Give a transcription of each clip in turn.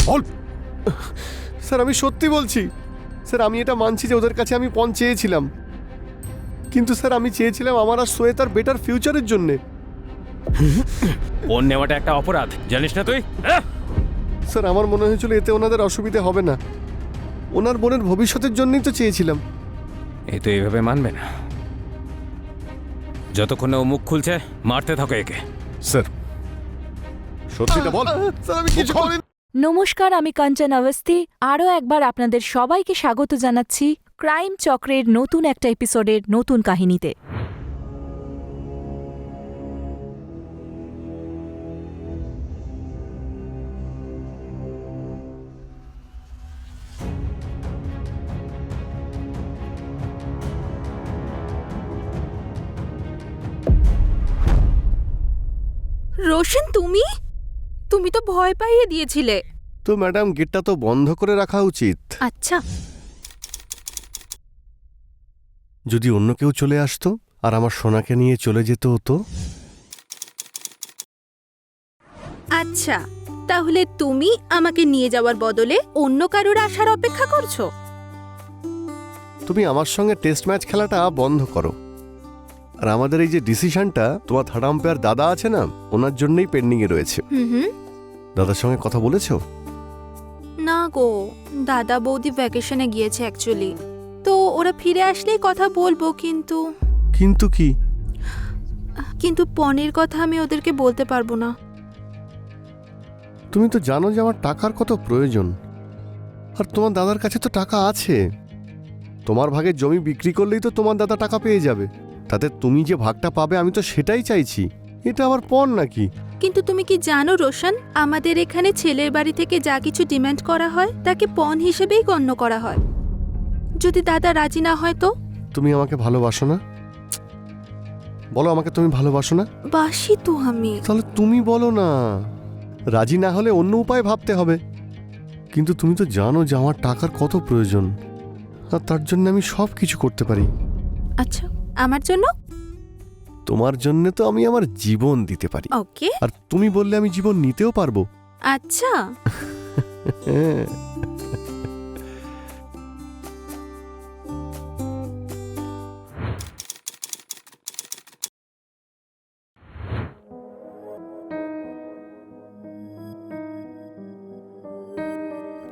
বল। Sir আমি সত্যি বলছি। স্যার আমি এটা মানছি যে ওদের কাছে আমি পণ চেয়েছিলাম, কিন্তু স্যার আমি চেয়েছিলাম আমার আর শ্বেতার বেটার ফিউচারের জন্যে। পণ নেওয়াটা একটা অপরাধ, জানিস না তুই? স্যার আমার মনে হয়েছিল এতে ওনাদের অসুবিধে হবে না, ওনার বোনের ভবিষ্যতের জন্যই তো চেয়েছিলাম। এ তো এইভাবে মানবে না। যতক্ষণ না ও মুখ খুলছে মারতে থাকো একে। স্যার সত্যিটা বল। স্যার আমি কিছু করিনি। নমস্কার, আমি কাঞ্চন অবস্থি। আরও একবার আপনাদের সবাইকে স্বাগত জানাচ্ছি ক্রাইম চক্রের নতুন একটা এপিসোডের নতুন কাহিনীতে। রোশন, তুমি তুমি তো ভয় পাইয়ে দিয়েছিলে। তো ম্যাডাম গেটটা তো বন্ধ করে রাখা উচিত। আচ্ছা, যদি অন্য কেউ চলে আসতো আর আমার সোনাকে নিয়ে চলে যেত তো। আচ্ছা, তাহলে তুমি আমাকে নিয়ে যাওয়ার বদলে অন্য কারোর আসার অপেক্ষা করছো? তুমি আমার সঙ্গে টেস্ট ম্যাচ খেলাটা বন্ধ করো। আর আমাদের এই যে ডিসিশনটা, তোমার থার্ড আম্পায়ার দাদা আছে না, ওনার জন্যই পেন্ডিংয়ে রয়েছে। হুম। দাদার সঙ্গে কথা বলেছো? না গো, দাদা বৌদি ভ্যাকেশনে গিয়েছে অ্যাকচুয়ালি। তো ওরা ফিরে আসলেই কথা বলবো, কিন্তু কিন্তু কি? কিন্তু পনের কথা আমি ওদেরকে বলতে পারবো না। তুমি তো জানো যে আমার টাকার কত প্রয়োজন, আর তোমার দাদার কাছে তো টাকা আছে। তোমার ভাগের জমি বিক্রি করলেই তো তোমার দাদা টাকা পেয়ে যাবে। তাতে তুমি যে ভাগটা পাবে আমি তো সেটাই চাইছি। এটা আবার পণ নাকি? কিন্তু তুমি কি জানো রোশন, আমাদের এখানে ছেলের বাড়ি থেকে যা কিছু ডিমান্ড করা হয় তাকে পণ হিসেবেই গণ্য করা হয়। যদি দাদা রাজি না হয় তো? তুমি আমাকে ভালোবাসো না? বলো আমাকে তুমি ভালোবাসো না? বাসি তো আমি। তাহলে তুমি বলো না। রাজি না হলে অন্য উপায় ভাবতে হবে। কিন্তু তুমি তো জানো যে আমার টাকার কত প্রয়োজন, আর তার জন্য আমি সব কিছু করতে পারি। আচ্ছা, আমার জন্য? তোমার জন্য তো আমি আমার জীবন দিতে পারি। ওকে। আর তুমি বললে আমি জীবন নিতেও পারবো। আচ্ছা, হ্যাঁ।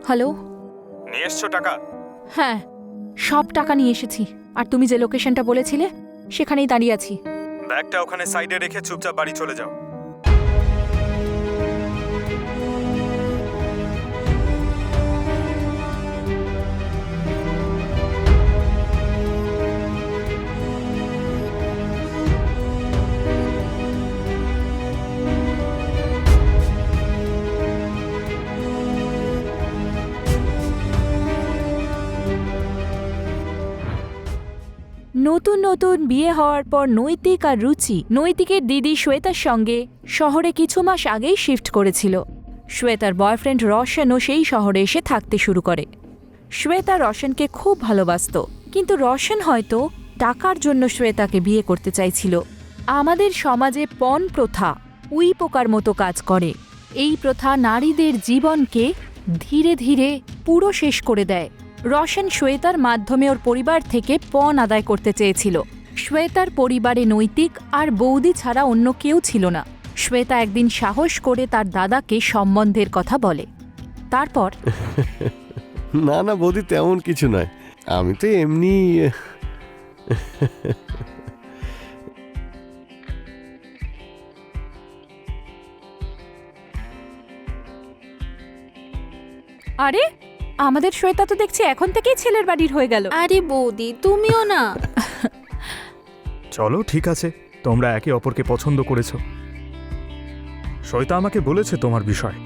হ্যালো। নিয়ে এসছো টাকা? হ্যাঁ, সব টাকা নিয়ে এসেছি। আর তুমি যে লোকেশনটা বলেছিলে সেখানেই দাঁড়িয়ে আছি। ব্যাগটা ওখানে সাইডে রেখে চুপচাপ বাড়ি চলে যাও। নতুন নতুন বিয়ে হওয়ার পর নৈতিক আর রুচি নৈতিকের দিদি শ্বেতার সঙ্গে শহরে কিছু মাস আগেই শিফট করেছিল। শ্বেতার বয়ফ্রেন্ড রশনও সেই শহরে এসে থাকতে শুরু করে। শ্বেতা রশনকে খুব ভালোবাসত, কিন্তু রশন হয়তো টাকার জন্য শ্বেতাকে বিয়ে করতে চাইছিল। আমাদের সমাজে পণ প্রথা উই পোকার মতো কাজ করে। এই প্রথা নারীদের জীবনকে ধীরে ধীরে পুরো শেষ করে দেয়। রশন শ্বেতার মাধ্যমে ওর পরিবার থেকে পণ আদায় করতে চেয়েছিল। শ্বেতার পরিবারে নৈতিক আর বৌদি ছাড়া অন্য কেউ ছিল না। শ্বেতা একদিন সাহস করে তার দাদাকে সম্বন্ধের কথা বলে। তারপর না না বৌদি, তেমন কিছু নয়। আমি তো এমনি। আরে, আমাদের শ্বেতা তো দেখছি এখন থেকেই ছেলের বাড়ির হয়ে গেল। আরে বৌদি, তুমিও না। চলো ঠিক আছে, তোমরা একে অপরকে পছন্দ করেছো। শ্বেতা আমাকে বলেছে তোমার বিষয়।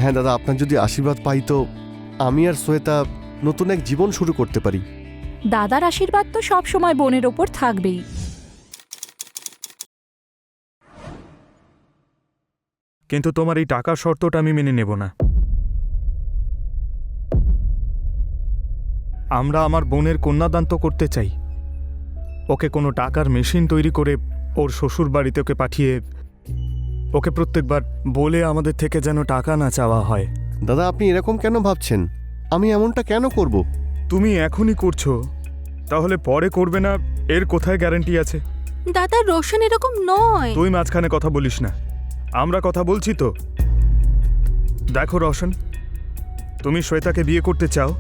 হ্যাঁ দাদা, আপনার যদি আশীর্বাদ পাই তো আমি আর শ্বেতা নতুন এক জীবন শুরু করতে পারি। দাদার আশীর্বাদ তো সব সময় বোনের ওপর থাকবেই। কিন্তু তোমার এই টাকার শর্তটা আমি মেনে নেব না। আমরা আমার বোনের কন্যাদান তো করতে চাই। ওকে কোনো টাকার মেশিন তৈরি করে ওর শ্বশুর বাড়িতে ওকে পাঠিয়ে ওকে প্রত্যেকবার বলে আমাদের থেকে যেন টাকা না চাওয়া হয়। দাদা আপনি এরকম কেন ভাবছেন? আমি এমনটা কেন করব? তুমি এখনই করছো, তাহলে পরে করবে না এর কোথায় গ্যারান্টি আছে? দাদা রোশন এরকম নয়। তুই মাঝখানে কথা বলিস না, আমরা কথা বলছি তো। দেখো রোশন, তুমি শ্বেতাকে বিয়ে করতে চাও,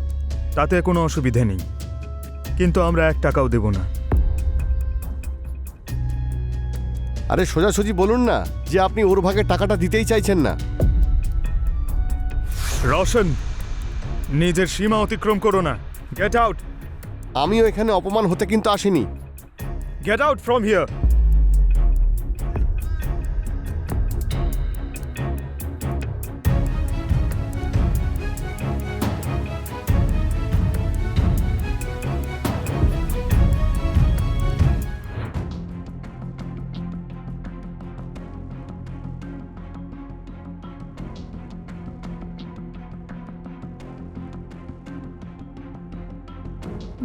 তাতে কোনো অসুবিধে নেই, কিন্তু আমরা 1 টাকাও দেব না। আরে সোজাসুজি বলুন না যে আপনি ওর ভাগে টাকাটা দিতেই চাইছেন না। রোশন, নিজের সীমা অতিক্রম করো না। গেট আউট, আমিও এখানে অপমান হতে কিন্তু আসিনি। Get out from here.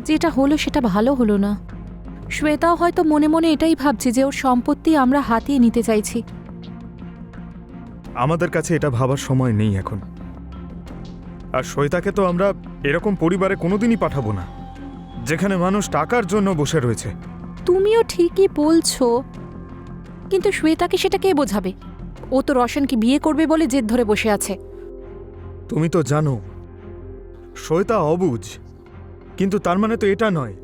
যেটা হলো সেটা ভালো হলো না। শ্বেতাও হয়তো মনে মনে এটাই ভাবছে যে ওর সম্পত্তি আমরা হাতিয়ে নিতে চাইছি। আমাদের কাছে এটা ভাবার সময় নেই এখন। আর শ্বেতাকে তো আমরা এরকম পরিবারে কোনোদিনই পাঠাবো না, যেখানে মানুষ টাকার জন্য বসে রয়েছে। তুমিও ঠিকই বলছো, কিন্তু শ্বেতাকে সেটা কে বোঝাবে? ও তো রোশনকে বিয়ে করবে বলে জেদ ধরে বসে আছে। তুমি তো জানো শ্বেতা অবুঝ, কিন্তু তার মানে তো এটা নয়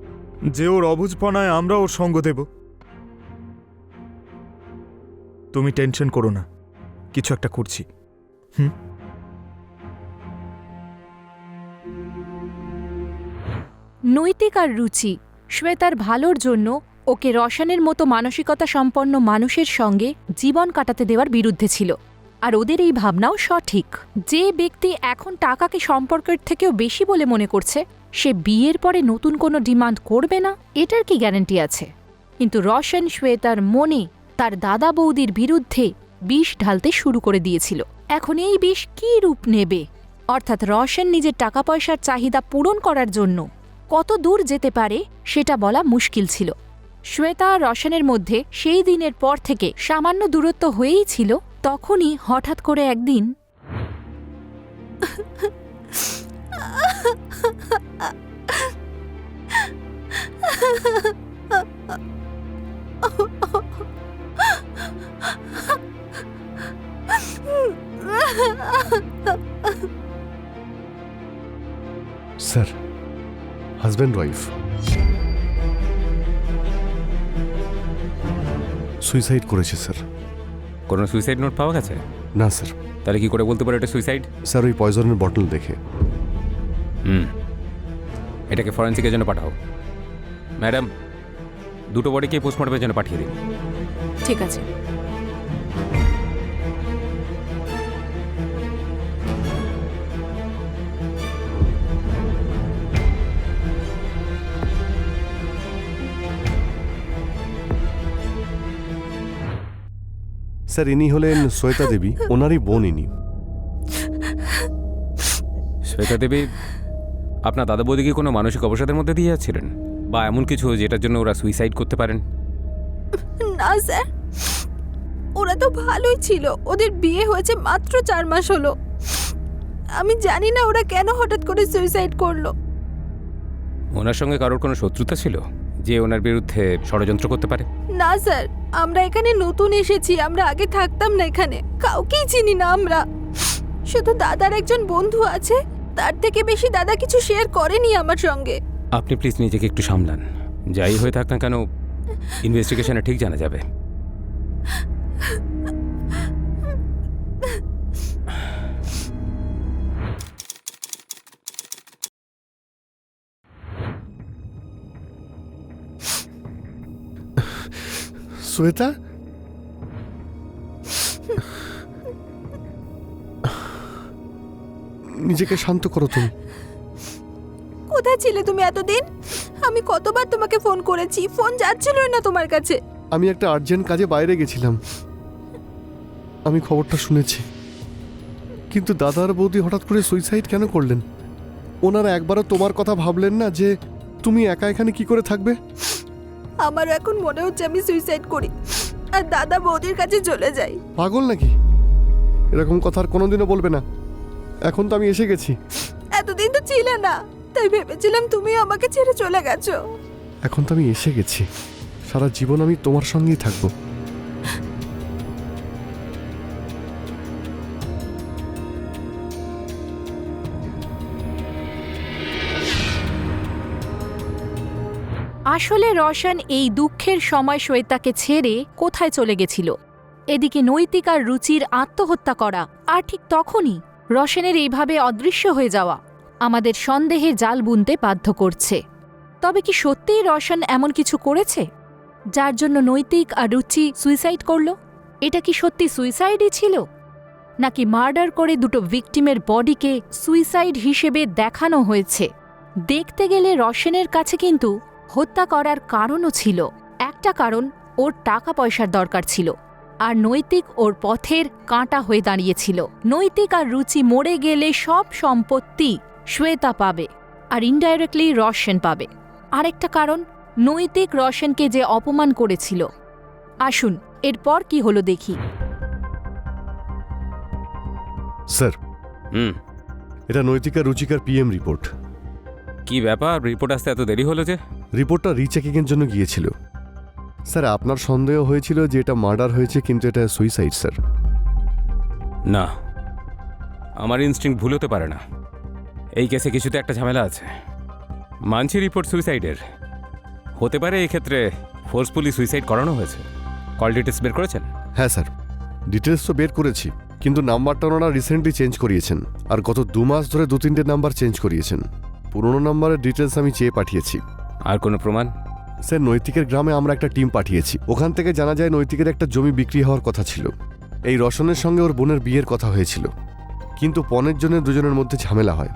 যে ওর অবুঝপনায় আমরা ওর সঙ্গ দেব। তুমি টেনশন করো না, কিছু একটা করছি। নৈতিক আর রুচি শ্বেতার ভালোর জন্য ওকে রোশনের মতো মানসিকতা সম্পন্ন মানুষের সঙ্গে জীবন কাটাতে দেওয়ার বিরুদ্ধে ছিল। আর ওদের এই ভাবনাও সঠিক। যে ব্যক্তি এখন টাকাকে সম্পর্কের থেকেও বেশি বলে মনে করছে, সে বিয়ের পরে নতুন কোনো ডিমান্ড করবে না, এটার কি গ্যারান্টি আছে? কিন্তু রোশন শ্বেতার মনে তার দাদা বৌদির বিরুদ্ধে বিষ ঢালতে শুরু করে দিয়েছিল। এখন এই বিষ কী রূপ নেবে? অর্থাৎ রোশন নিজের টাকা পয়সার চাহিদা পূরণ করার জন্য কত দূর যেতে পারে সেটা বলা মুশকিল ছিল। শ্বেতা আর রোশনের মধ্যে সেই দিনের পর থেকে সামান্য দূরত্ব হয়েই ছিল। তখনই হঠাৎ করে একদিন স্যার, হাজব্যান্ড ওয়াইফ সুইসাইড করেছে স্যার। কোনো সুইসাইড নোট পাওয়া গেছে? না স্যার। তাহলে কি করে বলতে পারো এটা সুইসাইড? স্যার ওই পয়জনের বটল দেখে। এটাকে ফরেন্সিকের জন্য পাঠাও। ম্যাডাম, 2টো বডিকে পোস্টমর্টমের জন্য পাঠিয়ে দিন। ঠিক আছে। স্যার ইনি হলেন শ্বেতা দেবী, ওনারই বোন ইনি। শ্বেতা দেবী আপনার দাদা বৌদিকে কোনো মানসিক অবসাদের মধ্যে দিয়ে যাচ্ছিলেন, বা এমন কিছু যেটার জন্য ওরা সুইসাইড করতে পারেন? না স্যার, ওরা তো ভালোই ছিল। ওদের বিয়ে হয়েছে মাত্র 4 মাস হলো। আমি জানি না ওরা কেন হঠাৎ করে সুইসাইড করলো। ওনার সঙ্গে কারোর কোনো শত্রুতা ছিল যে ওনার বিরুদ্ধে ষড়যন্ত্র করতে পারে? না স্যার, আমরা এখানে নতুন এসেছি, আমরা আগে থাকতাম না এখানে, কাউকেই চিনি না আমরা। শুধু দাদার একজন বন্ধু আছে, তার থেকে বেশি দাদা কিছু শেয়ার করেনি আমার সঙ্গে। আপনি প্লিজ নিজেকে একটু সামলান। যাই হয়ে থাক না কেন, ইনভেস্টিগেশনে ঠিক জানা যাবে। শ্বেতা, নিজেকে শান্ত করো তুমি। কোথায় ছিলে তুমি এতদিন? আমি কতবার তোমাকে ফোন করেছি, ফোন যাচ্ছিল না তোমার কাছে। আমি একটা আর্জেন্ট কাজে বাইরে গেছিলাম, আমি খবরটা শুনেছি। কিন্তু দাদার বৌদি হঠাৎ করে সুইসাইড কেন করলেন? ওনারা একবারও তোমার কথা ভাবলেন না যে তুমি একা এখানে কি করে থাকবে? আমারও এখন মনে হচ্ছে আমি সুইসাইড করি, আর দাদা বৌদির কাছে চলে যাই। পাগল নাকি? এরকম কথা আর কোনোদিনও বলবে না। এখন তো আমি এসে গেছি। এতদিন তো ছিলে না, তাই ভেবেছিলাম তুমি আমাকে ছেড়ে চলে গেছো। এখন তো আমি এসে গেছি। সারা জীবন আমি তোমার সঙ্গেই থাকবো। আসলে রোশন এই দুঃখের সময় শ্বেতাকে ছেড়ে কোথায় চলে গেছিল। এদিকে নৈতিক আর রুচির আত্মহত্যা করা, আর ঠিক তখনই রোশনের এইভাবে অদৃশ্য হয়ে যাওয়া আমাদের সন্দেহের জাল বুনতে বাধ্য করছে। তবে কি সত্যিই রোশন এমন কিছু করেছে যার জন্য নৈতিক আর রুচি সুইসাইড করল? এটা কি সত্যি সুইসাইডই ছিল, নাকি মার্ডার করে দুটো ভিকটিমের বডিকে সুইসাইড হিসেবে দেখানো হয়েছে? দেখতে গেলে রোশনের কাছে কিন্তু হত্যা করার কারণও ছিল। একটা কারণ, ওর টাকা পয়সার দরকার ছিল, আর নৈতিক ওর পথের কাঁটা হয়ে দাঁড়িয়েছিল। নৈতিক আর রুচি মরে গেলে সব সম্পত্তি শ্বেতা পাবে, আর ইনডাইরেক্টলি রোশন পাবে। আরেকটা কারণ, নৈতিক রোশনকে যে অপমান করেছিল। আসুন এরপর কি হলো দেখি। স্যার, এটা নৈতিকা রুচিকার পিএম রিপোর্ট। কি ব্যাপার, রিপোর্ট আসতে এত দেরি হলো যে? রিপোর্টটা রিচেকিংয়ের জন্য গিয়েছিল। স্যার, আপনার সন্দেহ হয়েছিল যে এটা মার্ডার হয়েছে, কিন্তু এটা সুইসাইড স্যার। না, আমার ইনস্টিংক্ট ভুল হতে পারে না। এই কেসে কিছুতে একটা ঝামেলা আছে। মানছি রিপোর্ট সুইসাইডের হতে পারে, এই ক্ষেত্রে ফোর্সফুলি সুইসাইড করানো হয়েছে। কল ডিটেলস বের করেছেন? হ্যাঁ স্যার, ডিটেলস তো বের করেছি, কিন্তু নাম্বারটা ওনারা রিসেন্টলি চেঞ্জ করিয়েছেন, আর গত 2 মাস ধরে 2-3টে নাম্বার চেঞ্জ করিয়েছেন। পুরোনো নাম্বারের ডিটেলস আমি চেয়ে পাঠিয়েছি। আর কোনো প্রমাণ? স্যার, নৈতিকের গ্রামে আমরা একটা টিম পাঠিয়েছি। ওখান থেকে জানা যায় নৈতিকের একটা জমি বিক্রি হওয়ার কথা ছিল। এই রোশনের সঙ্গে ওর বোনের বিয়ের কথা হয়েছিল, কিন্তু পনের জন্য দুজনের মধ্যে ঝামেলা হয়।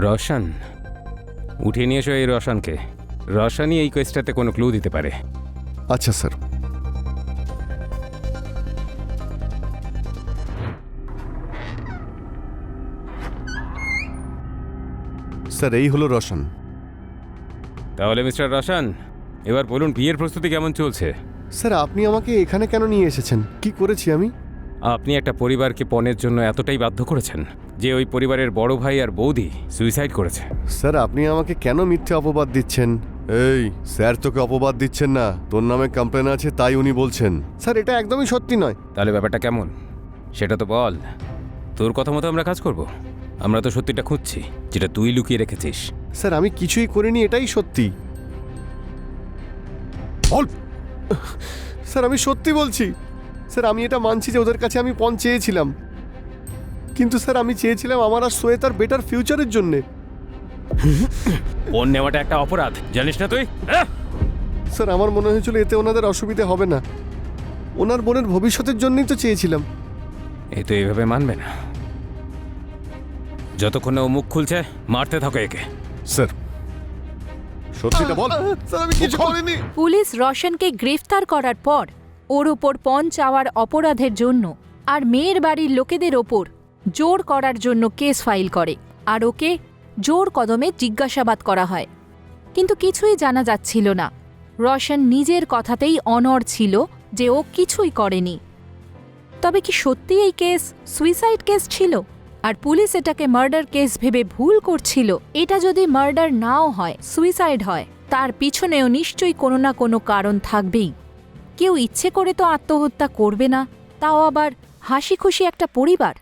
রোশন, উঠিয়ে নিয়ে এসো এই রোশনকে। রোশনই এই কেসটাতে কোনো ক্লু দিতে পারে। আচ্ছা স্যার। স্যার, এই হলো রোশন। তাহলে মিস্টার রোশন, এবার বলুন বিয়ের প্রস্তুতি কেমন চলছে? স্যার, আপনি আমাকে এখানে কেন নিয়ে এসেছেন? কি করেছি আমি? আপনি একটা পরিবারকে পণের জন্য এতটাই বাধ্য করেছেন যে ওই পরিবারের বড় ভাই আর বৌদি সুইসাইড করেছে। স্যার, আপনি আমাকে কেন মিথ্যে অপবাদ দিচ্ছেন? এই স্যার, তোকে অপবাদ দিচ্ছেন না, তোর নামে কমপ্লেন আছে তাই উনি বলছেন। স্যার, এটা একদমই সত্যি নয়। তাহলে ব্যাপারটা কেমন সেটা তো বল। তোর কথা মতো আমরা কাজ করব। আমরা তো সত্যিটা খুঁজছি, যেটা তুই লুকিয়ে রেখেছিস। স্যার, আমি কিছুই করিনি, এটাই সত্যি। বল। স্যার, আমি সত্যি বলছি। স্যার, আমি এটা মানছি যে ওদের কাছে আমি পণ চেয়েছিলাম, কিন্তু স্যার আমি চেয়েছিলাম আমার আর শ্বেতার বেটার ফিউচারের জন্যে। পণ নেওয়াটা একটা অপরাধ, জানিস না তুই? স্যার, আমার মনে হয়েছিল এতে ওনাদের অসুবিধা হবে না। ওনার বোনের ভবিষ্যতের জন্যই তো চেয়েছিলাম। এই তো এইভাবে মানবে না। যতক্ষণ না ও মুখ খুলছে, মারতে থাকো একে। স্যার, সত্যিটা বল। স্যার, আমি কিছু করিনি। পুলিশ রোশনকে গ্রেফতার করার পর ওর ওপর পণ চাওয়ার অপরাধের জন্য আর মেয়ের বাড়ির লোকেদের ওপর জোর করার জন্য কেস ফাইল করে, আর ওকে জোর কদমে জিজ্ঞাসাবাদ করা হয়। কিন্তু কিছুই জানা যাচ্ছিল না। রোশন নিজের কথাতেই অনড় ছিল যে ও কিছুই করেনি। তবে কি সত্যি এই কেস সুইসাইড কেস ছিল, আর পুলিশ এটাকে মার্ডার কেস ভেবে ভুল করছিল? এটা যদি মার্ডার নাও হয়, সুইসাইড হয়, তার পিছনেও নিশ্চয়ই কোনো না কোনো কারণ থাকবেই। কেউ ইচ্ছে করে তো আত্মহত্যা করবে না, তাও আবার হাসি খুশি একটা পরিবার।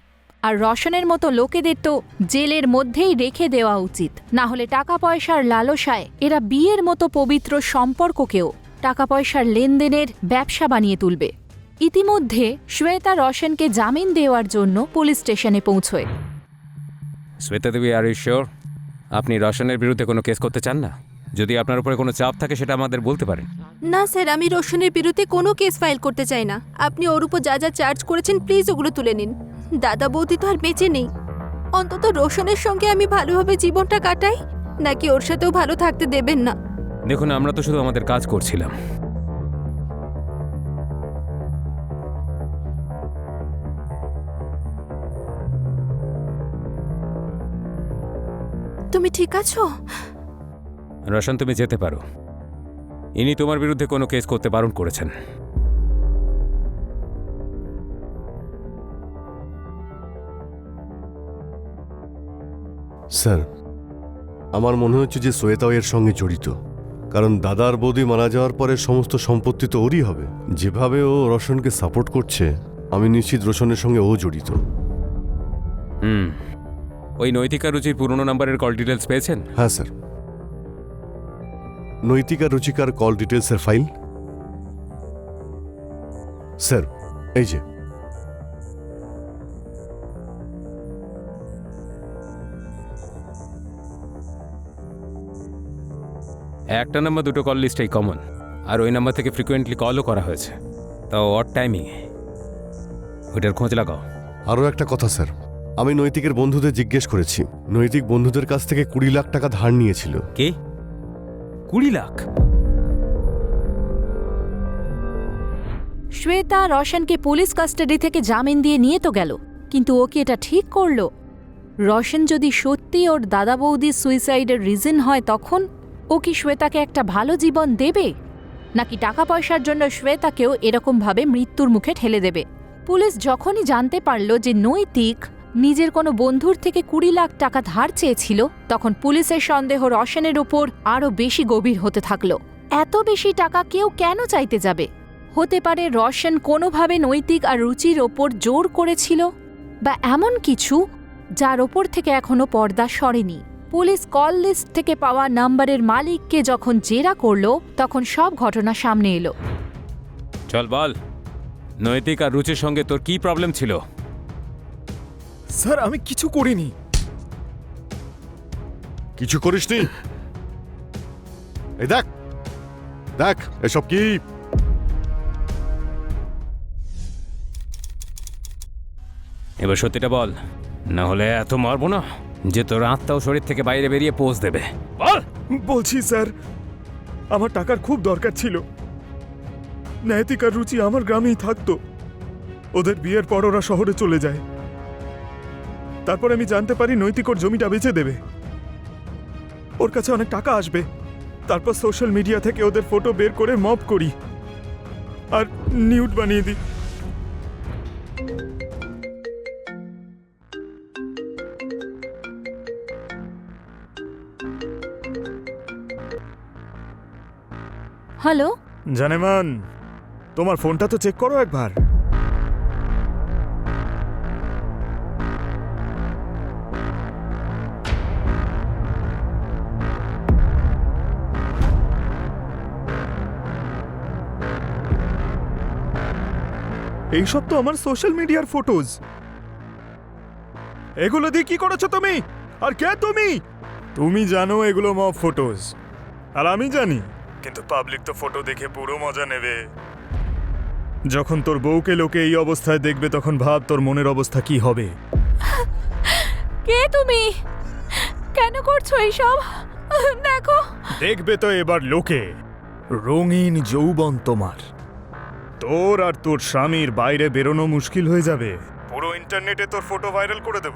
আর রোশনের মতো লোকেদের তো জেলের মধ্যেই রেখে দেওয়া উচিত, না হলে টাকা পয়সার লালসায় এরা বিয়ের মতো পবিত্র সম্পর্ককেও টাকা পয়সার লেনদেনের ব্যবসা বানিয়ে তুলবে। ইতিমধ্যে শ্বেতা রোশনকে জামিন দেওয়ার জন্য পুলিশ স্টেশনে পৌঁছয়। শ্বেতা দেবী, আর ইউ শিওর আপনি রোশনের বিরুদ্ধে কোনো কেস করতে চান না? যদি আপনার উপরে কোনো চাপ থাকে সেটা আমাদের বলতে পারেন। না স্যার, আমি রোশনের বিরুদ্ধে কোনো কেস ফাইল করতে চাই না। আপনি ওর উপর যা যা চার্জ করেছেন প্লিজ ওগুলো তুলে নিন। দাদা বৌদি তো আর বেঁচে নেই। অন্তত রোশনের সঙ্গে আমি ভালোভাবে জীবনটা কাটাই, নাকি ওর সাথেও ভালো থাকতে দেবেন না? দেখুন, আমরা তো শুধু আমাদের কাজ করছিলাম। তুমি ঠিক আছো? রোশন, তুমি যেতে পারো। ইনি তোমার বিরুদ্ধে কোনো কেস করতে বারণ করেছেন। স্যার আমার মনে হচ্ছে যে শ্বেতাও এর সঙ্গে জড়িত, কারণ দাদার বৌদি মারা যাওয়ার পরে সমস্ত সম্পত্তি তো ওরই হবে। যেভাবে ও রোশনকে সাপোর্ট করছে, আমি নিশ্চিত রোশনের সঙ্গে ও জড়িত। ওই নৈতিকা রুচির পুরনো নাম্বারের কল ডিটেলস পেয়েছেন? হ্যাঁ স্যার। নৈতিকা রুচিকার কল ডিটেলসের ফাইল স্যার, এই যে। একটা নাম্বার দুটো কল লিস্টেই কমন, আর ওই নাম্বার থেকে ফ্রিকোয়েন্টলি কলও করা হয়েছে, তাও অড টাইমিং। ওইটার খোঁজ লাগাও। আরও একটা কথা স্যার, আমি নৈতিকের বন্ধুদের জিজ্ঞেস করেছি, নৈতিক বন্ধুদের কাছ থেকে 20 লাখ টাকা ধার নিয়েছিল। কে? 20 লাখ? শ্বেতা রোশনকে পুলিশ কাস্টাডি থেকে জামিন দিয়ে নিয়ে তো গেল, কিন্তু ও কি এটা ঠিক করলো? রোশন যদি সত্যি ওর দাদা বৌদির সুইসাইডের রিজন হয়, তখন ও কি শ্বেতাকে একটা ভালো জীবন দেবে, নাকি টাকা পয়সার জন্য শ্বেতাকেও এরকমভাবে মৃত্যুর মুখে ঠেলে দেবে? পুলিশ যখনই জানতে পারল যে নৈতিক নিজের কোনো বন্ধুর থেকে 20 লাখ টাকা ধার চেয়েছিল, তখন পুলিশের সন্দেহ রোশনের ওপর আরও বেশি গভীর হতে থাকল। এত বেশি টাকা কেউ কেন চাইতে যাবে? হতে পারে রোশন কোনোভাবে নৈতিক আর রুচির ওপর জোর করেছিল, বা এমন কিছু যার ওপর থেকে এখনো পর্দা সরেনি। পুলিশ কল লিস্ট থেকে পাওয়া নাম্বারের মালিককে যখন জেরা করল, তখন সব ঘটনা সামনে এলো। চল বল, নৈতিক আর রুচির সঙ্গে তোর কি প্রবলেম ছিল? স্যার আমি কিছু করিনি। কিছু করিসনি? এই দেখ দেখ, এসব কি? এবার সত্যিটা বল, না হলে এত মারবো না যে তোর আত্মাও শরীর থেকে বাইরে বেরিয়ে পোজ দেবে। বল। বলছি স্যার, আমার টাকার খুব দরকার ছিল। নৈতিক আর রুচি আমার গ্রামেই থাকতো। ওদের বিয়ের পর ওরা শহরে চলে যায়। তারপর আমি জানতে পারি নৈতিক ওর জমিটা বেচে দেবে, ওর কাছে অনেক টাকা আসবে। তারপর সোশ্যাল মিডিয়া থেকে ওদের ফটো বের করে মব করি আর নিউড বানিয়ে দিই। হ্যালো, জানেমান, তোমার ফোনটা তো চেক করো একবার। এইসব তো আমার সোশ্যাল মিডিয়ার ফটোজ। এগুলো দিয়ে কি করেছো তুমি? আর কে তুমি? তুমি জানো এগুলো মব ফটোজ, আর আমি জানি, কিন্তু পাবলিক তো ফটো দেখে পুরো মজা নেবে। যখন তোর বউকে লোকে এই অবস্থায় দেখবে, তখন ভাব তোর মনের অবস্থা কি হবে। কে তুমি? কেন করছো এইসব? দেখো। দেখবে তো এবার লোকে রঙিন যৌবন তোমার। তোর আর তোর স্বামীর বাইরে বেরোনো মুশকিল হয়ে যাবে। পুরো ইন্টারনেটে তোর ফটো ভাইরাল করে দেব।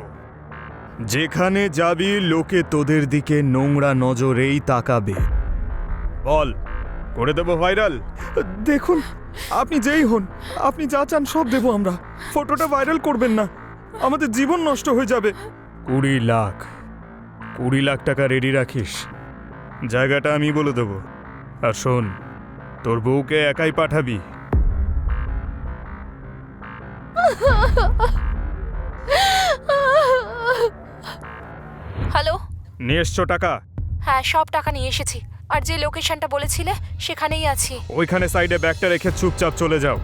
যেখানে যাবি লোকে তোদের দিকে নোংরা নজরেই তাকাবে। বল, করে দেব ভাইরাল? দেখুন, আপনি যেই হন, আপনি যা চান সব দেব আমরা। ফটোটা ভাইরাল করবেন না, আমাদের জীবন নষ্ট হয়ে যাবে। 20 লাখ 20 লাখ টাকা রেডি রাখিস, জায়গাটা আমি বলে দেব। আর শোন, তোর বউকে একাই পাঠাবি। হ্যালো, নিয়ে এসছো টাকা? হ্যাঁ, সব টাকা নিয়ে এসেছি, আর যে লোকেশনটা বলেছিলে সেখানেই আছি। ওইখানে সাইডে ব্যাগটা রেখে চুপচাপ চলে যাও।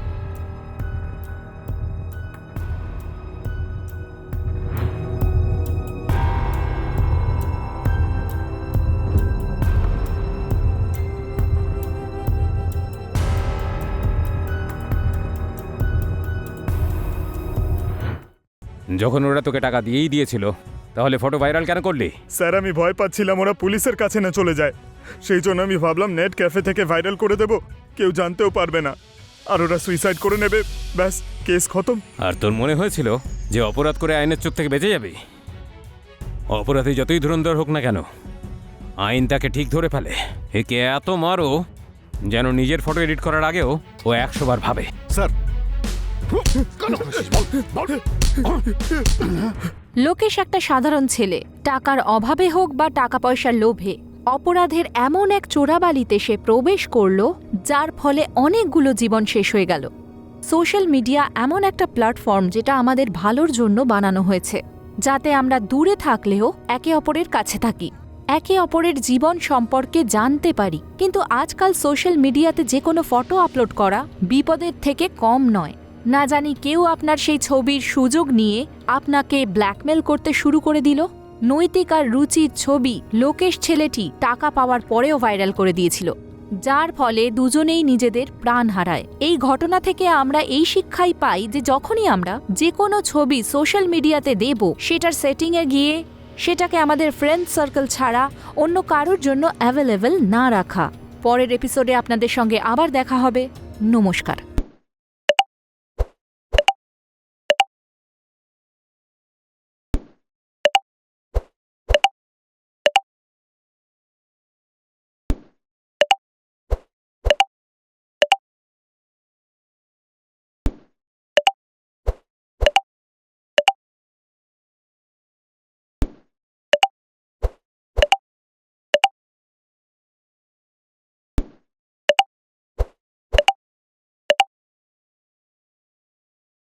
যখন ওরা তোকে টাকা দিয়েই দিয়েছিল, তাহলে ফটো ভাইরাল কেন করলি? স্যার আমি ভয় পাচ্ছিলাম ওরা পুলিশের কাছে না চলে যায়, সেই জন্য আমি ভাবলাম নেট ক্যাফে থেকে ভাইরাল করে দেব, কেউ জানতেও পারবে না, আর ওরা সুইসাইড করে নেবে, ব্যাস কেস খতম। আর তোর মনে হয়েছিল যে অপরাধ করে আইনের চোখ থেকে বেঁচে যাবি? অপরাধী যতই ধুরন্ধর হোক না কেন, আইন তাকে ঠিক ধরে ফেলে। একে এত মারো যেন নিজের ফটো এডিট করার আগেও ও 100 বার ভাবে। স্যার, লোকেশ একটা সাধারণ ছেলে, টাকার অভাবে হোক বা টাকা পয়সার লোভে অপরাধের এমন এক চোরাবালিতে সে প্রবেশ করল যার ফলে অনেকগুলো জীবন শেষ হয়ে গেল। সোশ্যাল মিডিয়া এমন একটা প্ল্যাটফর্ম যেটা আমাদের ভালোর জন্য বানানো হয়েছে, যাতে আমরা দূরে থাকলেও একে অপরের কাছে থাকি, একে অপরের জীবন সম্পর্কে জানতে পারি। কিন্তু আজকাল সোশ্যাল মিডিয়াতে যে কোনো ফটো আপলোড করা বিপদের থেকে কম নয়। না জানি কেউ আপনার সেই ছবির সুযোগ নিয়ে আপনাকে ব্ল্যাকমেল করতে শুরু করে দিল। নৈতিক আর রুচির ছবি লোকেশ ছেলেটি টাকা পাওয়ার পরেও ভাইরাল করে দিয়েছিল, যার ফলে দুজনেই নিজেদের প্রাণ হারায়। এই ঘটনা থেকে আমরা এই শিক্ষাই পাই যে যখনই আমরা যে কোনো ছবি সোশ্যাল মিডিয়াতে দেব, সেটার সেটিংয়ে গিয়ে সেটাকে আমাদের ফ্রেন্ড সার্কেল ছাড়া অন্য কারোর জন্য অ্যাভেলেবল না রাখা। পরের এপিসোডে আপনাদের সঙ্গে আবার দেখা হবে। নমস্কার।